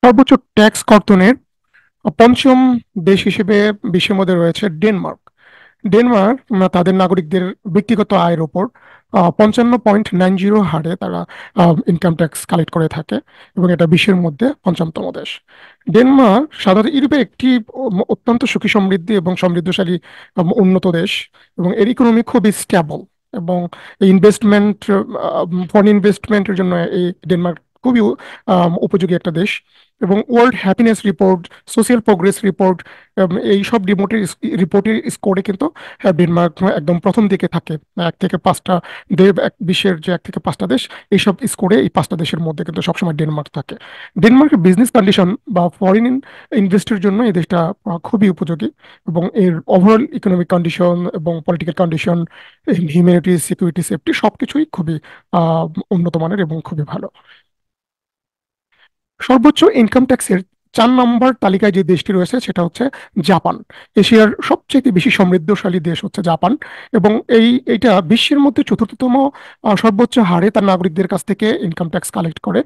সর্বোচ্চ ট্যাক্স কর্তনের পঞ্চম দেশ হিসেবে বিশ্বের মধ্যে রয়েছে ডেনমার্ক। ডেনমার্ক তাদের নাগরিকদের ব্যক্তিগত আয়ের উপর 55.90 হারে তারা ইনকাম ট্যাক্স কালেক্ট করে থাকে, এবং এটা বিশ্বের মধ্যে পঞ্চমতম দেশ। ডেনমার্ক সাধারণত ইউরোপের একটি অত্যন্ত সুখী সমৃদ্ধি এবং সমৃদ্ধশালী উন্নত দেশ, এবং এর ইকোনমি খুবই স্টেবল, এবং ইনভেস্টমেন্ট, ফরেন ইনভেস্টমেন্টের জন্য এই ডেনমার্ক খুবই উপযোগী একটা দেশ। এবং world happiness report, social progress report, এই সব রিপোর্টের স্কোরে কিন্তু ডেনমার্ক একদম প্রথম দিকে থাকে। এক থেকে পাঁচটা বিশ্বের যে এক থেকে পাঁচটা দেশ, এইসব স্কোরে এই পাঁচটা দেশের মধ্যে কিন্তু সবসময় ডেনমার্ক থাকে। ডেনমার্কের বিজনেস কন্ডিশন বা ফরেন ইনভেস্টের জন্য এই দেশটা খুবই উপযোগী, এবং এর ওভারঅল ইকোনমিক কন্ডিশন এবং political condition, humanities, security, safety সবকিছুই খুবই উন্নত মানের এবং খুবই ভালো। সর্বোচ্চ ইনকাম ট্যাক্সের 4 নম্বর তালিকায় যে দেশটি রয়েছে সেটা হচ্ছে জাপান। এশিয়ার সবচেয়ে বেশি সমৃদ্ধশালী দেশ হচ্ছে জাপান, এবং এইটা বিশ্বের মধ্যে চতুর্থতম সর্বোচ্চ হারে তার নাগরিকদের কাছ থেকে ইনকাম ট্যাক্স কালেক্ট করে,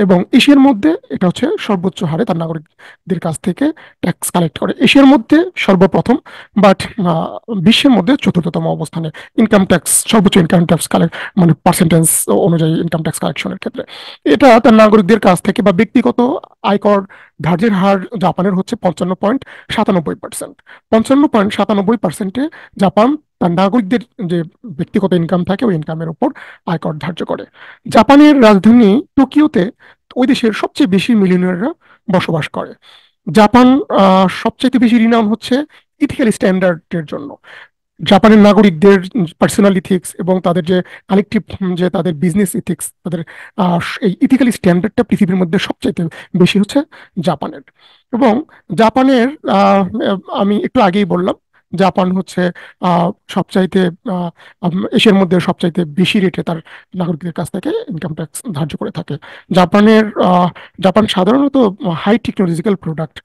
এবং এশিয়ার মধ্যে এটা হচ্ছে সর্বোচ্চ হারে তার নাগরিকদের কাছ থেকে ট্যাক্স কালেক্ট করে। এশিয়ার মধ্যে সর্বপ্রথম, বাট বিশ্বের মধ্যে চতুর্থতম অবস্থানে ইনকাম ট্যাক্স, সর্বোচ্চ ইনকাম ট্যাক্স কালেক্ট, মানে পার্সেন্টেজ অনুযায়ী ইনকাম ট্যাক্স কালেকশনের ক্ষেত্রে। এটা তার নাগরিকদের কাছ থেকে বা ব্যক্তিগত আয়কর ধার্যের হার জাপানের হচ্ছে 55.97%। 55.97%-এ জাপান তার নাগরিকদের যে ব্যক্তিগত ইনকাম থাকে ওই ইনকামের উপর আয়কর ধার্য করে। জাপানের রাজধানী টোকিওতে ওই দেশের সবচেয়ে বেশি মিলিয়নিয়াররা বসবাস করে। জাপান সবচেয়ে বেশি রিনাউন হচ্ছে ইথিক্যাল স্ট্যান্ডার্ডের জন্য। জাপানের নাগরিকদের পার্সোনাল ইথিক্স এবং তাদের যে কালেকটিভ, যে তাদের বিজনেস ইথিক্স, তাদের এই ইথিক্যাল স্ট্যান্ডার্ডটা পৃথিবীর মধ্যে সবচাইতে বেশি হচ্ছে জাপানের। এবং জাপানের আমি একটু আগেই বললাম, জাপান হচ্ছে সবচাইতে এশিয়ার মধ্যে সবচাইতে বেশি রেটে তার নাগরিকদের কাছ থেকে ইনকাম ট্যাক্স ধার্য করে থাকে। জাপানের জাপান সাধারণত হাই টেকনোলজিক্যাল প্রোডাক্ট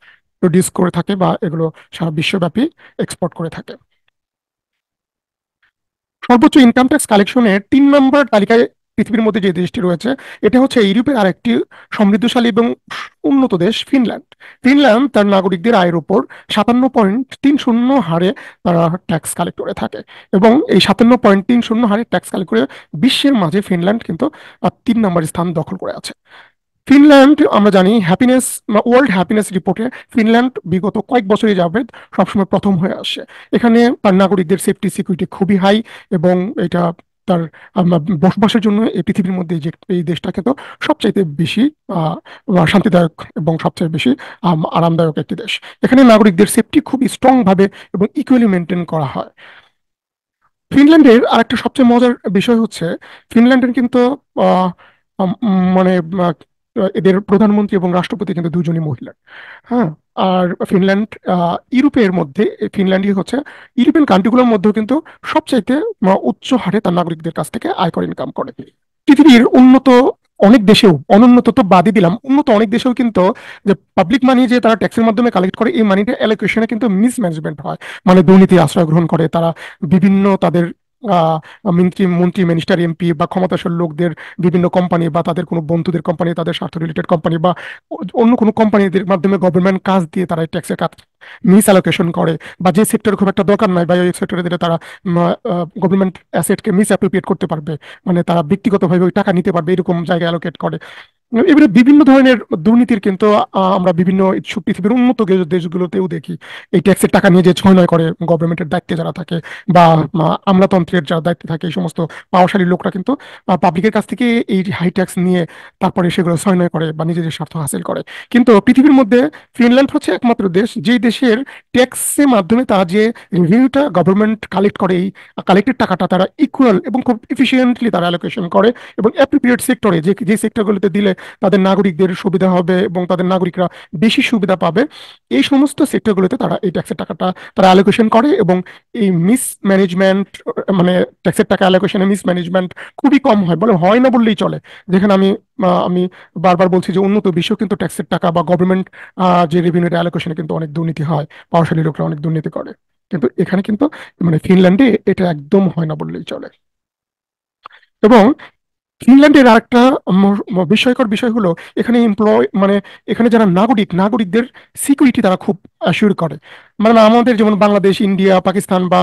প্রডিউস করে থাকে, বা এগুলো সারা বিশ্বব্যাপী এক্সপোর্ট করে থাকে। সর্বোচ্চ ইনকাম ট্যাক্স কালেকশনের 3 নম্বর তালিকায় পৃথিবীর মধ্যে যে দেশটি রয়েছে এটা হচ্ছে ইউরোপের আরেকটি সমৃদ্ধশালী এবং উন্নত দেশ ফিনল্যান্ড। ফিনল্যান্ড তার নাগরিকদের আয়ের উপর 57.30 হারে তারা ট্যাক্স কালেক্ট করে থাকে, এবং এই 57.30 হারে ট্যাক্স কালেক্ট করে বিশ্বের মাঝে ফিনল্যান্ড কিন্তু 3 নম্বর স্থান দখল করে আছে। ফিনল্যান্ড, আমরা জানি হ্যাপিনেস, ওয়ার্ল্ড হ্যাপিনেস রিপোর্টে ফিনল্যান্ড বিগত কয়েক বছরই যাবে সবসময় প্রথম হয়ে আসে। এখানে তার নাগরিকদের সেফটি সিকিউরিটি খুবই হাই, এবং এটা তার বসবাসের জন্য এই পৃথিবীর মধ্যে যে এই দেশটা কিন্তু সবচাইতে বেশি আহ, শান্তিদায়ক এবং সবচেয়ে বেশি আরামদায়ক একটি দেশ। এখানে নাগরিকদের সেফটি খুবই স্ট্রং ভাবে এবং ইকুয়ালি মেনটেন করা হয়। ফিনল্যান্ডের আরেকটা সবচেয়ে মজার বিষয় হচ্ছে ফিনল্যান্ডের কিন্তু আহ, মানে এদের প্রধানমন্ত্রী এবং রাষ্ট্রপতি কিন্তু দুজনই মহিলা। হ্যাঁ। আর ফিনল্যান্ড ইউরোপের মধ্যে, ফিনল্যান্ডই হচ্ছে ইউরোপিয়ান কান্ট্রিগুলোর মধ্যেও কিন্তু সবচাইতে উচ্চ হারে তার নাগরিকদের কাছ থেকে আয়কর ইনকাম করে। পৃথিবীর উন্নত অনেক দেশেও, অনুন্নত তো বাদই দিলাম, উন্নত অনেক দেশেও কিন্তু যে পাবলিক মানি যে তারা ট্যাক্সের মাধ্যমে কালেক্ট করে, এই মানিটা অ্যালোকেশনে কিন্তু মিসম্যানেজমেন্ট হয়, মানে দুর্নীতি আশ্রয় গ্রহণ করে তারা। বিভিন্ন তাদের আহ মন্ত্রী মন্ত্রী মিনিস্টার এমপি বা ক্ষমতাশালী লোকদের বিভিন্ন কোম্পানি বা তাদের কোনো বন্ধুদের কোম্পানি, তাদের স্বার্থ রিলেটেড কোম্পানি বা অন্য কোনো কোম্পানিদের মাধ্যমে গভর্নমেন্ট কাজ দিয়ে তারা ট্যাক্সের কাজ মিস অ্যালোকেশন করে, বা যে সেক্টর খুব একটা দরকার নাই বা ওই সেক্টরে দিলে তারা গভর্নমেন্ট অ্যাসেটকে মিস অ্যাপ্রোপ্রিয়েট করতে পারবে, মানে তারা ব্যক্তিগতভাবে ওই টাকা নিতে পারবে, এরকম জায়গায় অ্যালোকেট করে। এবারে বিভিন্ন ধরনের দুর্নীতির কিন্তু আমরা বিভিন্ন পৃথিবীর উন্নত দেশগুলোতেও দেখি। এই ট্যাক্সের টাকা নিয়ে যে ছয় নয় করে গভর্নমেন্টের দায়িত্বে যারা থাকে, বা আমলাতন্ত্রের যারা দায়িত্বে থাকে, এই সমস্ত পাওয়াশালী লোকরা কিন্তু পাবলিকের কাছ থেকে এই হাই ট্যাক্স নিয়ে তারপরে সেগুলো ছয় নয় করে বা নিজেদের স্বার্থ হাসিল করে। কিন্তু পৃথিবীর মধ্যে ফিনল্যান্ড হচ্ছে একমাত্র দেশ যে দেশের ট্যাক্সের মাধ্যমে তারা যে রেভিনিউটা গভর্নমেন্ট কালেক্ট করে, এই কালেক্টেড টাকাটা তারা ইকুয়াল এবং খুব এফিসিয়েন্টলি তারা অ্যালোকেশন করে, এবং অ্যাপ্রোপ্রিয়েট সেক্টরে যে যে সেক্টরগুলোতে দিলে তাদের নাগরিকদের সুবিধা হবে এবং তাদের নাগরিকরা বেশি সুবিধা পাবে, এই সমস্ত সেক্টরগুলোতে তারা এই ট্যাক্সের টাকাটা তারা অ্যালোকেশন করে। এবং এই মিসম্যানেজমেন্ট, মানে ট্যাক্সের টাকা অ্যালোকেশনে মিসম্যানেজমেন্ট খুবই কম হয়, বলে হয় না বললেই চলে। যেখানে আমি বারবার বলছি যে উন্নত বিশ্ব কিন্তু ট্যাক্সের টাকা বা গভর্নমেন্ট যে রেভিনিউ অ্যালোকেশনে কিন্তু অনেক দুর্নীতি হয়, পাওয়াশালী লোকরা অনেক দুর্নীতি করে। কিন্তু এখানে কিন্তু, মানে ফিনল্যান্ডে এটা একদম হয় না বললেই চলে। এবং ফিনল্যান্ডের আরেকটা বিস্ময়কর বিষয় হলো এখানে মানে এখানে যারা নাগরিকদের সিকিউরিটি তারা খুব অ্যাসিওর করে। মানে আমাদের যেমন বাংলাদেশ, ইন্ডিয়া, পাকিস্তান বা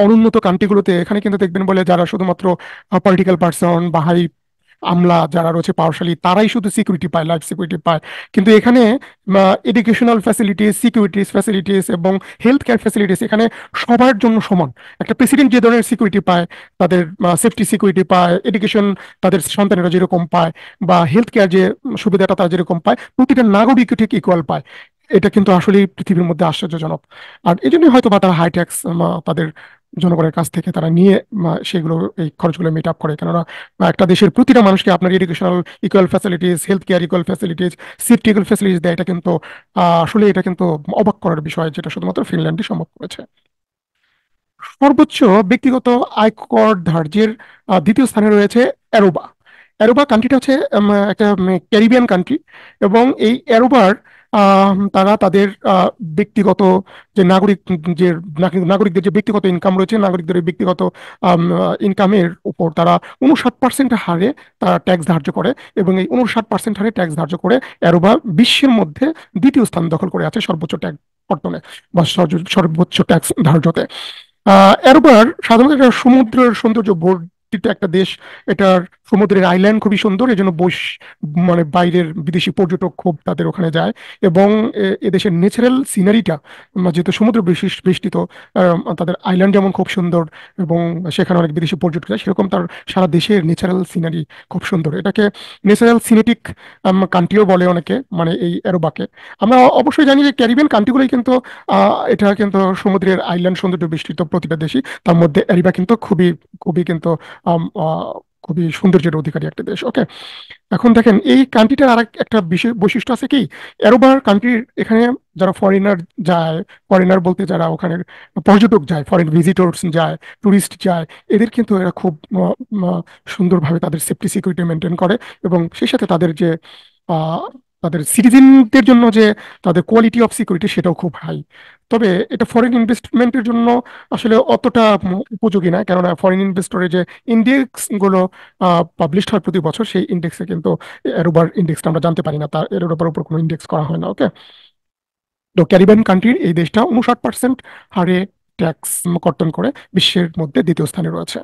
অনুন্নত কান্ট্রিগুলোতে এখানে কিন্তু দেখবেন বলে যারা শুধুমাত্র পলিটিক্যাল পার্সন বা হাই আমলা যারা রয়েছে পাওয়ারশালী তারাই শুধু সিকিউরিটি পায়, লাইফ সিকিউরিটি পায়। কিন্তু এখানে এডুকেশনাল ফ্যাসিলিটিস, সিকিউরিটিস ফ্যাসিলিটিস এবং হেলথ কেয়ার ফ্যাসিলিটিস এখানে সবার জন্য সমান। একটা প্রেসিডেন্ট যে ধরনের সিকিউরিটি পায়, তাদের সেফটি সিকিউরিটি পায়, এডুকেশন তাদের সন্তানেরা যেরকম পায়, বা হেলথ কেয়ার যে সুবিধাটা তারা যেরকম পায়, প্রতিটা নাগরিকও ঠিক ইকুয়াল পায়। এটা কিন্তু আসলে পৃথিবীর মধ্যে আশ্চর্যজনক। আর এই জন্যই হয়তো বা তারা হাই ট্যাক্স তাদের জনগণের কাছ থেকে তারা নিয়ে সেগুলো এই খরচগুলো মিট আপ করে। কেননা একটা দেশের প্রতিটা মানুষকে আপনার educational equal facilities, health care equal facilities, safety equal facilities দেয়, এটা কিন্তু আসলে এটা কিন্তু অবাক করার বিষয়, যেটা শুধুমাত্র ফিনল্যান্ডই সম্ভব করেছে। সর্বোচ্চ ব্যক্তিগত আয়কর ধার্যের দ্বিতীয় স্থানে রয়েছে অ্যারোবা। অ্যারোবা কান্ট্রিটা হচ্ছে একটা ক্যারিবিয়ান কান্ট্রি, এবং এই অ্যারোবার তারা তাদের ব্যক্তিগত যে নাগরিকদের যে ব্যক্তিগত ইনকাম রয়েছে, নাগরিকদের এই ব্যক্তিগত ইনকামের উপর তারা 59% হারে তারা ট্যাক্স ধার্য করে। এবং এই 59% হারে ট্যাক্স ধার্য করে অ্যারোবা বিশ্বের মধ্যে দ্বিতীয় স্থান দখল করে আছে সর্বোচ্চ ট্যাক্স কর্তনে বা সর্বোচ্চ ট্যাক্স ধার্যতে। এরপর সাধারণত এটা সমুদ্রের সৌন্দর্য বর্ধিত একটা দেশ। এটার সমুদ্রের আইল্যান্ড খুবই সুন্দর, এই জন্য মানে বাইরের বিদেশি পর্যটক খুব তাদের ওখানে যায়। এবং এদেশের ন্যাচারাল সিনারিটা, যেহেতু সমুদ্র বেষ্টিত, তাদের আইল্যান্ড যেমন খুব সুন্দর এবং সেখানে অনেক বিদেশি পর্যটক যায়, সেরকম তার সারা দেশের ন্যাচারাল সিনারি খুব সুন্দর। এটাকে ন্যাচারাল সিনেটিক কান্ট্রিও বলে অনেকে, মানে এই অ্যারোবাকে। আমরা অবশ্যই জানি যে ক্যারিবিয়ান কান্ট্রিগুলোই কিন্তু এটা কিন্তু সমুদ্রের আইল্যান্ড সৌন্দর্য বেষ্টিত প্রতিটা দেশই, তার মধ্যে অ্যারিবা কিন্তু খুবই খুবই কিন্তু আম, আহ, খুবই সৌন্দর্যের অধিকারী একটা দেশ। ওকে, এখন দেখেন এই কান্ট্রিটার আর একটা বিশেষ বৈশিষ্ট্য আছে কি, অ্যারোবার কান্ট্রির এখানে যারা ফরেনার যায়, ফরেনার বলতে যারা ওখানে পর্যটক যায়, ফরেন ভিজিটর্স যায়, টুরিস্ট যায়, এদের কিন্তু এরা খুব সুন্দরভাবে তাদের সেফটি সিকিউরিটি মেনটেন করে। এবং সেই সাথে তাদের যে আহ, তাদের সিটিজেনদের জন্য যে তাদের কোয়ালিটি অফ সিকিউরিটি সেটাও খুব হাই। তবে এটা ফরেন ইনভেস্টমেন্টের জন্য আসলে অতটা উপযোগী না, কেননা ফরেন ইনভেস্টরের যে ইন্ডেক্স গুলো পাবলিশ হয় প্রতি বছর, সেই ইন্ডেক্সে কিন্তু এরোবার ইন্ডেক্সটা আমরা জানতে পারি না, তার এরোবার উপর কোনো ইন্ডেক্স করা হয় না। ওকে, তো ক্যারিবিয়ান কান্ট্রির এই দেশটা 59% হারে ট্যাক্স কর্তন করে বিশ্বের মধ্যে দ্বিতীয় স্থানে রয়েছে।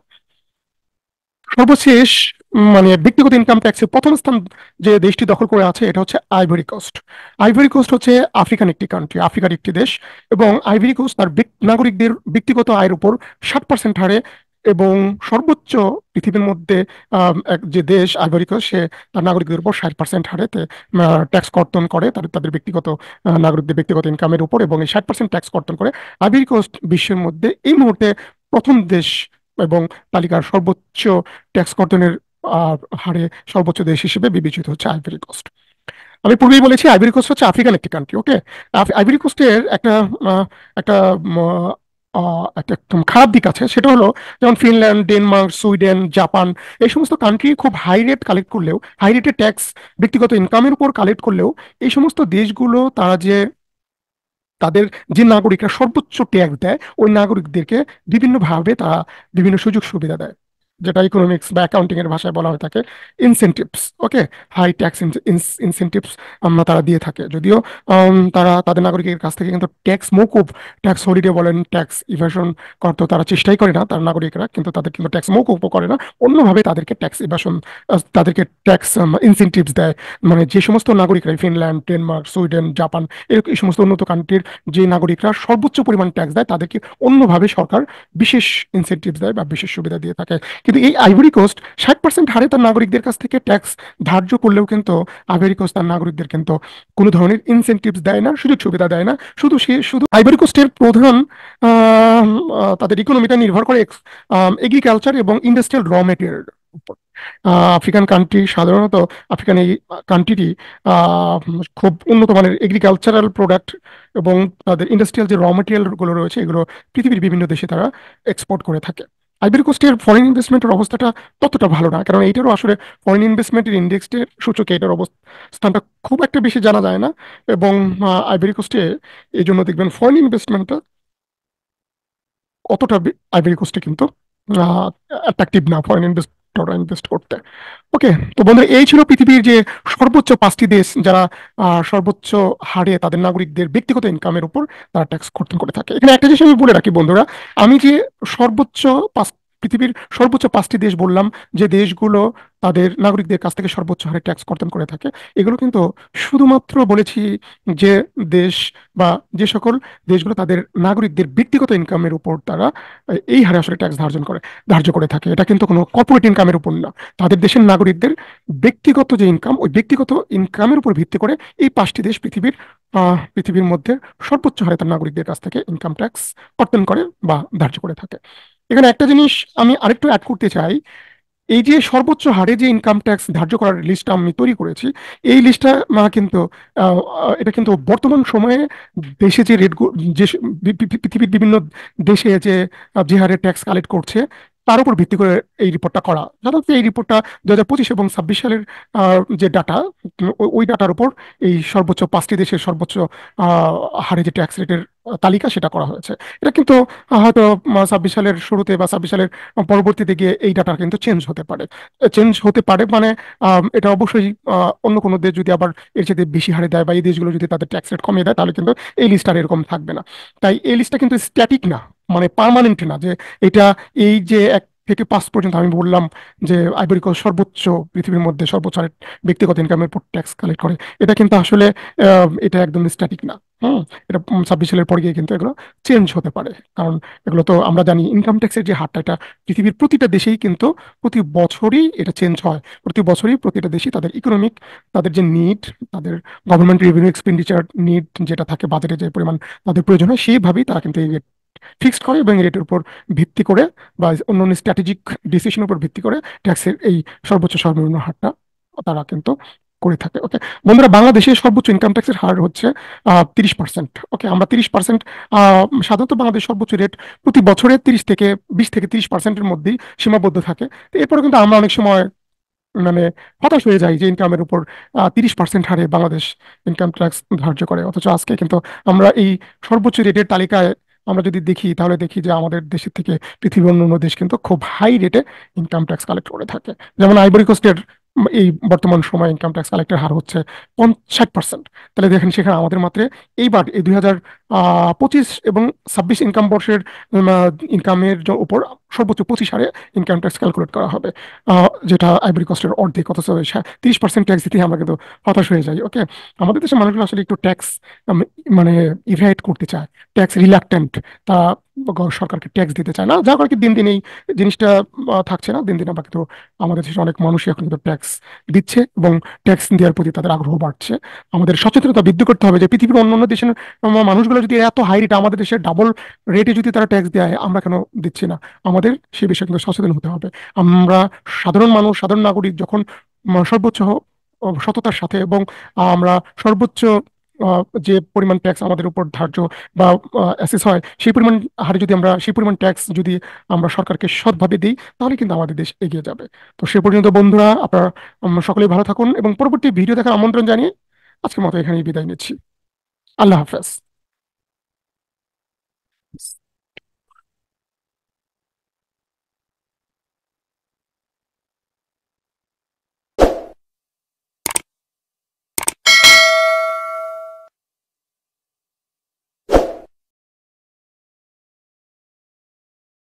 সর্বশেষ মানে ব্যক্তিগত ইনকাম ট্যাক্সে প্রথম স্থান যে দেশটি দখল করে আছে এটা হচ্ছে আইভরি কোস্ট। আইভরি কোস্ট হচ্ছে আফ্রিকান একটি কান্ট্রি, আফ্রিকার একটি দেশ। এবং আইভরি কোস্ট তার নাগরিকদের ব্যক্তিগত আয়ের উপর 60% হারে, এবং সর্বোচ্চ পৃথিবীর মধ্যে এক যে দেশ আইভরি কোস্ট, সে তার নাগরিকদের উপর 60% হারে ট্যাক্স কর্তন করে তাদের তাদের ব্যক্তিগত নাগরিকদের ব্যক্তিগত ইনকামের উপর, এবং এই 60% ট্যাক্স কর্তন করে। আইভরি কোস্ট বিশ্বের মধ্যে এই মুহূর্তে প্রথম দেশ, এবং তালিকার সর্বোচ্চ ট্যাক্স কর্তনের হারে সর্বোচ্চ দেশ হিসেবে বিবেচিত হচ্ছে আইভরি কোস্ট। আমি পূর্বেই বলেছি আইভরি কোস্ট হচ্ছে আফ্রিকান একটি কান্ট্রি। ওকে, আইভরি কোস্টের আহ, একটা উম, একটা একদম খারাপ দিক আছে, সেটা হলো যেমন ফিনল্যান্ড, ডেনমার্ক, সুইডেন, জাপান, এই সমস্ত কান্ট্রি খুব হাই রেট কালেক্ট করলেও, হাই রেটের ট্যাক্স ব্যক্তিগত ইনকামের উপর কালেক্ট করলেও, এই সমস্ত দেশগুলো তারা যে তাদের যে নাগরিকরা সর্বোচ্চ ট্যাক্স দেয় ওই নাগরিকদেরকে বিভিন্নভাবে তারা বিভিন্ন সুযোগ সুবিধা দেয়, যেটা ইকোনমিক্স বা অ্যাকাউন্টিং এর ভাষায় বলা হয়ে থাকে ইনসেনটিভস। ওকে, হাই ট্যাক্স ইনসেনটিভস আমরা তারা দিয়ে থাকে, যদিও তারা তাদের নাগরিকের কাছ থেকে কিন্তু ট্যাক্স মৌকুব, ট্যাক্স হলিডে বলেন, ট্যাক্স ইভাশন করতে তারা চেষ্টাই করে না তার নাগরিকরা, কিন্তু তাদের কিন্তু ট্যাক্স মৌকুবও করে না, অন্যভাবে তাদেরকে ট্যাক্স ইভাশন, তাদেরকে ট্যাক্স ইনসেনটিভস দেয়। মানে যে সমস্ত নাগরিকরা ফিনল্যান্ড, ডেনমার্ক, সুইডেন, জাপান, এরকম এই সমস্ত উন্নত কান্ট্রির যে নাগরিকরা সর্বোচ্চ পরিমাণ ট্যাক্স দেয়, তাদেরকে অন্যভাবে সরকার বিশেষ ইনসেনটিভস দেয় বা বিশেষ সুবিধা দিয়ে থাকে। কিন্তু এই আইভরি কোস্ট 60% হারে তার নাগরিকদের কাছ থেকে ট্যাক্স ধার্য করলেও কিন্তু আইভরি কোস্ট তার নাগরিকদের কিন্তু কোনো ধরনের ইনসেনটিভস দেয় না, সুযোগ সুবিধা দেয় না। শুধু আইভরি কোস্টের প্রধান তাদের ইকোনমিটা নির্ভর করে এগ্রিকালচার এবং ইন্ডাস্ট্রিয়াল র মেটেরিয়াল উপর। আফ্রিকান কান্ট্রি সাধারণত, আফ্রিকান এই কান্ট্রিটি খুব উন্নত মানের এগ্রিকালচারাল প্রোডাক্ট এবং তাদের ইন্ডাস্ট্রিয়াল যে র মেটেরিয়াল গুলো রয়েছে এগুলো পৃথিবীর বিভিন্ন দেশে তারা এক্সপোর্ট করে থাকে। আইভরি কোস্টের ফরেন ইনভেস্টমেন্টের অবস্থাটা ততটা ভালো না, কারণ এইটারও আসলে ফরেন ইনভেস্টমেন্টের ইন্ডেক্সের সূচকে এটার অবস্থানটা খুব একটা বেশি জানা যায় না। এবং আইভরি কোস্টে এই জন্য দেখবেন ফরেন ইনভেস্টমেন্টটা অতটা আইভরি কোস্টে কিন্তু অ্যাট্রাকটিভ না ফরেন ওরা ইনভেস্ট করতে। ওকে, তো বন্ধুরা এই ছিল পৃথিবীর যে সর্বোচ্চ 5টি দেশ যারা সর্বোচ্চ হারে তাদের নাগরিকদের ব্যক্তিগত ইনকামের উপর তারা ট্যাক্স কর্তন করে থাকে। এখানে একটা জিনিস আমি বলে রাখি বন্ধুরা, আমি যে সর্বোচ্চ পাঁচ পৃথিবীর সর্বোচ্চ 5টি দেশ বললাম, যে দেশগুলো তাদের নাগরিকদের কাছ থেকে সর্বোচ্চ হারে ট্যাক্স কর্তন করে থাকে, এগুলো কিন্তু শুধুমাত্র বলেছি যে দেশ বা যে সকল দেশগুলো তাদের নাগরিকদের ব্যক্তিগত ইনকামের উপর তারা এই হারে আসলে ট্যাক্স ধার্য করে থাকে। এটা কিন্তু কোনো কর্পোরেট ইনকামের উপর না, তাদের দেশের নাগরিকদের ব্যক্তিগত যে ইনকাম, ওই ব্যক্তিগত ইনকামের উপর ভিত্তি করে এই 5টি দেশ পৃথিবীর মধ্যে সর্বোচ্চ হারে তার নাগরিকদের কাছ থেকে ইনকাম ট্যাক্স কর্তন করে বা ধার্য করে থাকে। এখানে একটা জিনিস আমি আরেকটু অ্যাড করতে চাই, এই যে সর্বোচ্চ হারে যে ইনকাম ট্যাক্স ধার্য করার লিস্টটা আমি তৈরি করেছি, এই লিস্টটা কিন্তু এটা কিন্তু বর্তমান সময়ে দেশে যে রেট, যে পৃথিবীর বিভিন্ন দেশে যে হারে ট্যাক্স কালেক্ট করছে তার উপর ভিত্তি করে এই রিপোর্টটা করা। সাধারণত এই রিপোর্টটা 2025 এবং 26 সালের যে ডাটা, ওই ডাটার উপর এই সর্বোচ্চ 5টি দেশের সর্বোচ্চ হারে যে ট্যাক্স রেটের তালিকা সেটা করা হয়েছে। এটা কিন্তু হয়তো 26 সালের শুরুতে বা 26 সালের পরবর্তীতে গিয়ে এই ডাটা কিন্তু চেঞ্জ হতে পারে মানে এটা অবশ্যই অন্য কোনো দেশ যদি আবার এর চেয়ে বেশি হারে দেয় বা এই দেশগুলো যদি তাদের ট্যাক্স রেট কমিয়ে দেয়, তাহলে কিন্তু এই লিস্ট আর এরকম থাকবে না। তাই এই লিস্টটা কিন্তু স্ট্যাটিক না, মানে পার্মানেন্ট না, যে এটা এই যে 1 থেকে 5 পর্যন্ত আমি বললাম যে আইভরি কোস্ট সর্বোচ্চ, পৃথিবীর মধ্যে সর্বোচ্চ হারে ব্যক্তিগত ইনকামের উপর ট্যাক্স কালেক্ট করে, এটা কিন্তু আসলে এটা একদম স্ট্যাটিক না। হুম, এটা 26 সালের পর গিয়ে কিন্তু এগুলো চেঞ্জ হতে পারে। কারণ এগুলো তো আমরা জানি ইনকাম ট্যাক্সের যে হারটা, এটা পৃথিবীর প্রতিটা দেশেই কিন্তু প্রতি বছরই এটা চেঞ্জ হয়। প্রতি বছরই প্রতিটা দেশই তাদের ইকোনমিক, তাদের যে নিড, তাদের গভর্নমেন্ট রেভিনিউ এক্সপেন্ডিচার নিড যেটা থাকে, বাজেটে যে পরিমাণ তাদের প্রয়োজন হয়, সেইভাবেই তারা কিন্তু এই ফিক্সড করে এবং রেটের উপর ভিত্তি করে বা অন্যান্য স্ট্র্যাটেজিক ডিসিশনের উপর ভিত্তি করে ট্যাক্সের এই সর্বোচ্চ সর্বনিম্ন হারটা তারা কিন্তু করে থাকে। ওকে বন্ধুরা, বাংলাদেশের সর্বোচ্চ ইনকাম ট্যাক্সের হার হচ্ছে 30%। ওকে, আমরা 30%, সাধারণত বাংলাদেশ সর্বোচ্চ রেট প্রতি বছরে 20 থেকে 30%-এর মধ্যেই সীমাবদ্ধ থাকে। তো এরপরে কিন্তু আমরা অনেক সময় মানে হতাশ হয়ে যাই যে ইনকামের উপর 30% হারে বাংলাদেশ ইনকাম ট্যাক্স ধার্য করে, অথচ আজকে কিন্তু আমরা এই সর্বোচ্চ রেটের তালিকায় আমরা যদি দেখি, তাহলে দেখি যে আমাদের দেশের থেকে পৃথিবীর অন্যান্য দেশ কিন্তু খুব হাই রেটে ইনকাম ট্যাক্স কালেক্ট করে থাকে। যেমন আইভরি কোস্টের এই বর্তমান সময় ইনকাম ট্যাক্স কালেক্টের হার হচ্ছে 60%। তাহলে দেখেন সেখানে আমাদের মাত্র এইবার এই 2025 এবং 26 ইনকাম বর্ষের ইনকামের উপর সর্বোচ্চ 25 হারে ইনকাম ট্যাক্স ক্যালকুলেট করা হবে, যেটা আইভরি কোস্টের অর্ধেক। অথচ 30% ট্যাক্স দিতে আমরা কিন্তু হতাশ হয়ে যাই। ওকে, আমাদের দেশের মানুষগুলো আসলে একটু ট্যাক্স মানে ইভেট করতে চায়, ট্যাক্স রিলাক্টেন্ট, তা সরকারকে ট্যাক্স দিতে চায় না, যার কারণে দিন দিন এই জিনিসটা থাকছে না। দিন দিন আমরা কিন্তু আমাদের দেশের অনেক মানুষই এখন কিন্তু ট্যাক্স দিচ্ছে এবং ট্যাক্স দেওয়ার প্রতি তাদের আগ্রহ বাড়ছে। আমাদের সচেতনতা বৃদ্ধি করতে হবে যে পৃথিবীর অন্যান্য দেশের মানুষগুলো যদি এত হাই রেটে, আমাদের দেশের ডাবল রেটে যদি তারা ট্যাক্স দেয়, আমরা কেন দিচ্ছি না? আমাদের সে বিষয়ে কিন্তু সচেতন হতে হবে। আমরা সাধারণ মানুষ, সাধারণ নাগরিক যখন সর্বোচ্চ সততার সাথে এবং আমরা সর্বোচ্চ যে পরিমাণ ট্যাক্স আমাদের উপর ধার্য বা অ্যাসেস হয়, সেই পরিমাণ ট্যাক্স যদি আমরা সরকারকে সৎভাবে দিই, তাহলে কিন্তু আমাদের দেশ এগিয়ে যাবে। তো সে পর্যন্ত বন্ধুরা, আপনারা সকলেই ভালো থাকুন এবং পরবর্তী ভিডিও দেখার আমন্ত্রণ জানিয়ে আজকের মতো এখানেই বিদায় নিচ্ছি। আল্লাহ হাফেজ।